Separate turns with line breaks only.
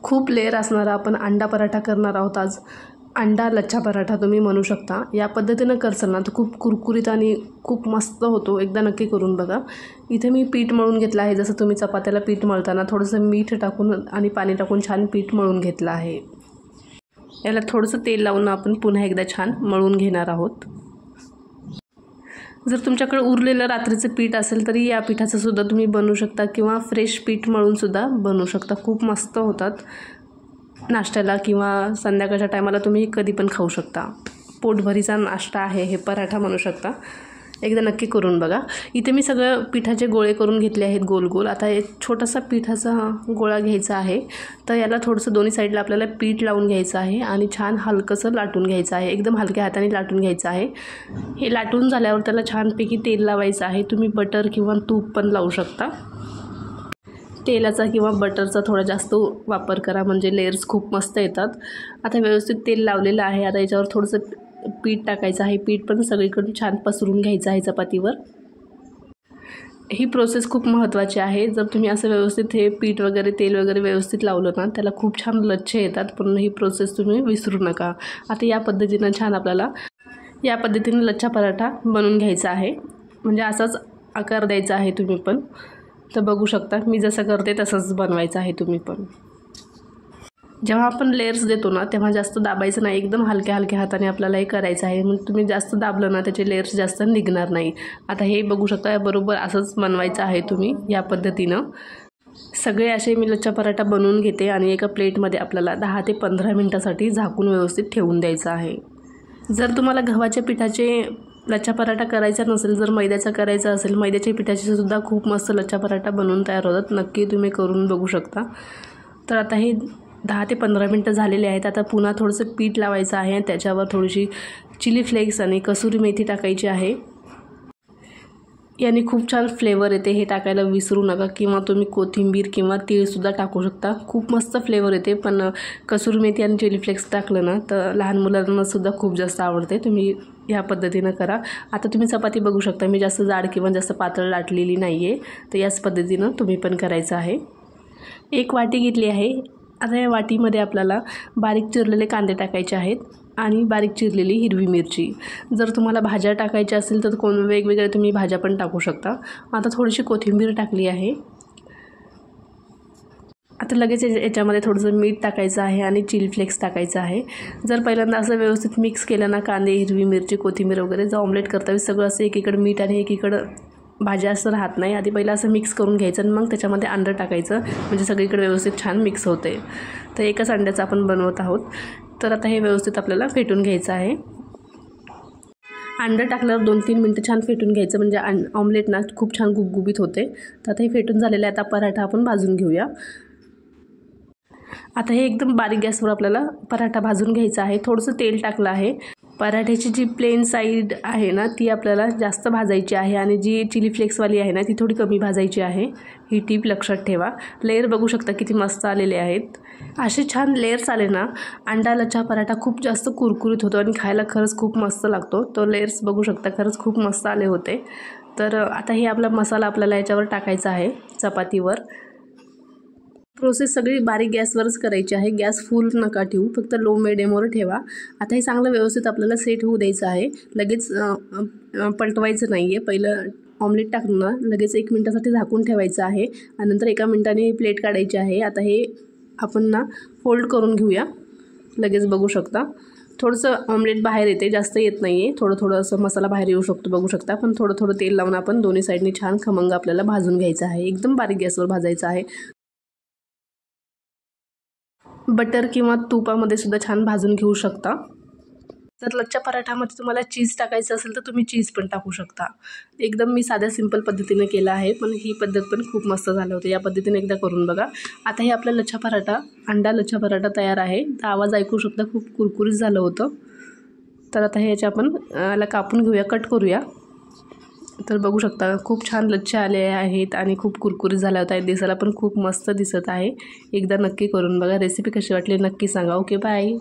खूप लेअर असणारा आपण अंडा पराठा करणार आहोत आज। अंडा लच्छा पराठा तुम्ही म्हणू शकता। या पद्धतीनं करसाल ना तर खूप कुरकुरीत आणि खूप मस्त होतो। एकदा नक्की करून बघा। इथे मी पीठ मळून घेतलं आहे। जसं तुम्ही चपात्याला पीठ मळताना थोडंसं मीठ टाकून आणि पाणी टाकून छान पीठ मळून घेतलं आहे। याला थोडंसं तेल लावून आपण पुन्हा एकदा छान मळून घेणार आहोत। जर तुमच्याकडे उरलेलं रात्रीचं पीठ असेल तरी या पिठाचं सुद्धा तुम्ही बनवू शकता किंवा फ्रेश पीठ मळून सुद्धा बनवू शकता। खूप मस्त होतात। नाश्त्याला किंवा संध्याकाळच्या टायमाला तुम्ही कधी पण खाऊ शकता। पोटभरीचा नाश्ता आहे हे पराठा म्हणू शकता। एकदा नक्की करून बघा। इथे मी सगळं पिठाचे गोळे करून घेतले आहेत गोल गोल। आता एक छोटासा पिठाचा गोळा घ्यायचा आहे। तर याला थोडंसं दोन्ही साईडला आपल्याला पीठ लावून घ्यायचं आहे आणि छान हलकंसं लाटून घ्यायचं आहे। एकदम हलक्या हाताने लाटून घ्यायचं आहे। हे लाटून झाल्यावर त्याला छानपैकी तेल लावायचं आहे। तुम्ही बटर किंवा तूप पण लावू शकता। तेलाचा किंवा बटरचा थोडा जास्त वापर करा म्हणजे लेयर्स खूप मस्त येतात। आता व्यवस्थित तेल लावलेलं आहे। आता याच्यावर थोडंसं पीठ टाकायचं आहे। पीठ पण सगळीकडून छान पसरून घ्यायचं आहे चपातीवर। ही प्रोसेस खूप महत्त्वाची आहे। जर तुम्ही असं व्यवस्थित हे पीठ वगैरे तेल वगैरे व्यवस्थित लावलं ना त्याला खूप छान लच्छे येतात। पण ही प्रोसेस तुम्ही विसरू नका। आता या पद्धतीनं छान आपल्याला या पद्धतीने लच्छा पराठा बनवून घ्यायचा आहे। म्हणजे असाच आकार द्यायचा आहे तुम्ही पण। तर बघू शकता मी जसं करते तसंच बनवायचं आहे तुम्ही पण। जेव्हा आपण लेयर्स देतो ना तेव्हा जास्त दाबायचं नाही। एकदम हलक्या हलक्या हाताने आपल्याला हे करायचं आहे। म्हणजे तुम्ही जास्त दाबलं ना त्याचे लेयर्स जास्त निघणार नाही। आता हे बघू शकता बरोबर असंच बनवायचं आहे तुम्ही या पद्धतीनं। सगळे असे मी लच्छा पराठा बनवून घेते आणि एका प्लेटमध्ये आपल्याला 10 ते 15 मिनिटासाठी झाकून व्यवस्थित ठेवून द्यायचं आहे। जर तुम्हाला गव्हाच्या पिठाचे लच्छा पराठा करायचा नसेल, जर मैद्याचा करायचा असेल, मैद्याच्या पिठाचे सुद्धा खूप मस्त लच्छा पराठा बनवून तयार होतात। नक्की तुम्ही करून बघू शकता। तर आता हे 10 ते 15 मिनिटं झालेले आहेत। आता पुन्हा थोडंसं पीठ लावायचं आहे आणि त्याच्यावर थोडीशी चिली फ्लेक्स आणि कसुरी मेथी टाकायची आहे। याने खूप छान फ्लेवर येते। हे टाकायला विसरू नका किंवा तुम्ही कोथिंबीर किंवा तीळसुद्धा टाकू शकता। खूप मस्त फ्लेवर येते। पण कसुरी मेथी आणि चिली फ्लेक्स टाकलं ना तर लहान मुलांनासुद्धा खूप जास्त आवडते। तुम्ही ह्या पद्धतीनं करा। आता तुम्ही चपाती बघू शकता मी जास्त जाड किंवा जास्त पातळ लाटलेली नाही आहे। तर याच पद्धतीनं तुम्ही पण करायचं आहे। एक वाटी घेतली आहे। आता या वाटीमध्ये आपल्याला बारीक चिरलेले कांदे टाकायचे आहेत आणि बारीक चिरलेली हिरवी मिरची। जर तुम्हाला भाज्या टाकायच्या असेल तर वेगवेगळ्या तुम्ही भाज्या पण टाकू शकता। आता थोडीशी कोथिंबीर टाकली आहे। आता लगेच याच्यामध्ये थोडंसं मीठ टाकायचं आहे आणि चिली फ्लेक्स टाकायचं आहे। जर पहिल्यांदा असं व्यवस्थित मिक्स केलं ना कांदे हिरवी मिरची कोथिंबीर वगैरे जर ऑमलेट करता सगळं असं एकीकडे मीठ आणि एकीकडं भाज्या असं राहत नाही। आधी पहिलं असं मिक्स करून घ्यायचं आणि मग त्याच्यामध्ये अंडं टाकायचं म्हणजे सगळीकडे व्यवस्थित छान मिक्स होते। तर एकाच अंड्याचं आपण बनवत आहोत। तर आता हे व्यवस्थित आपल्याला फेटून घ्यायचं आहे। अंडं टाकल्यावर 2-3 मिनिटं छान फेटून घ्यायचं म्हणजे ऑमलेट ना खूप छान गुबगुबीत होते। तर आता हे फेटून झालेलं आहे। आता पराठा आपण भाजून घेऊया। आता हे एकदम बारीक गॅसवर आपल्याला पराठा भाजून घ्यायचा आहे। थोडंसं तेल टाकलं आहे। पराठ्याची जी प्लेन साईड आहे ना ती आपल्याला जास्त भाजायची आहे आणि जी चिली फ्लेक्सवाली आहे ना ती थोडी कमी भाजायची आहे। ही टीप लक्षात ठेवा। लेयर बघू शकता किती मस्त आलेले आहेत। असे छान लेयर्स आले ना अंडा लच्छा पराठा खूप जास्त कुरकुरीत होतो आणि खायला खरंच खूप मस्त लागतो। तो लेयर्स बघू शकता खरंच खूप मस्त आले होते। तर आता हे आपला मसाला आपल्याला याच्यावर टाकायचा आहे चपातीवर। प्रोसेस सगळी बारीक गॅसवरच करायची आहे। गॅस फुल नका ठेवू, फक्त लो मिडियमवर ठेवा। आता हे चांगलं व्यवस्थित आपल्याला सेट होऊ द्यायचं आहे। लगेच पलटवायचं नाही आहे। पहिलं ऑमलेट टाकून ना लगेच 1 मिनिटासाठी झाकून ठेवायचं आहे आणि नंतर 1 मिनिटाने प्लेट काढायची आहे। आता हे आपण ना फोल्ड करून घेऊया। लगेच बघू शकता थोडंसं ऑमलेट बाहेर येते, जास्त येत नाही आहे। थोडं असं मसाला बाहेर येऊ शकतो बघू शकता। पण थोडं तेल लावून आपण दोन्ही साईडनी छान खमंग आपल्याला भाजून घ्यायचं आहे। एकदम बारीक गॅसवर भाजायचं आहे। बटर किंवा तुपामध्ये सुद्धा छान भाजून घेऊ शकता। जर लच्छा पराठामध्ये तुम्हाला चीज टाकायचं असेल तर तुम्ही चीज पण टाकू शकता। एकदम मी साध्या सिंपल पद्धतीने केलं आहे पण ही पद्धत पण खूप मस्त झालं होतं। या पद्धतीने एकदा करून बघा। आता हे आपला लच्छा पराठा अंडा लच्छा पराठा तयार आहे। तर आवाज ऐकू शकता खूप कुरकुरीत झालं होतं। तर आता हे याच्या आपण याला कापून घेऊया, कट करूया। तर बघू शकता खूप छान लच्छे आले आहेत आणि खूप कुरकुरीत झाला होता। दिसायला पण खूप मस्त दिसत आहे। एकदा नक्की करून बघा। रेसिपी कशी वाटली नक्की सांगा। Okay bye.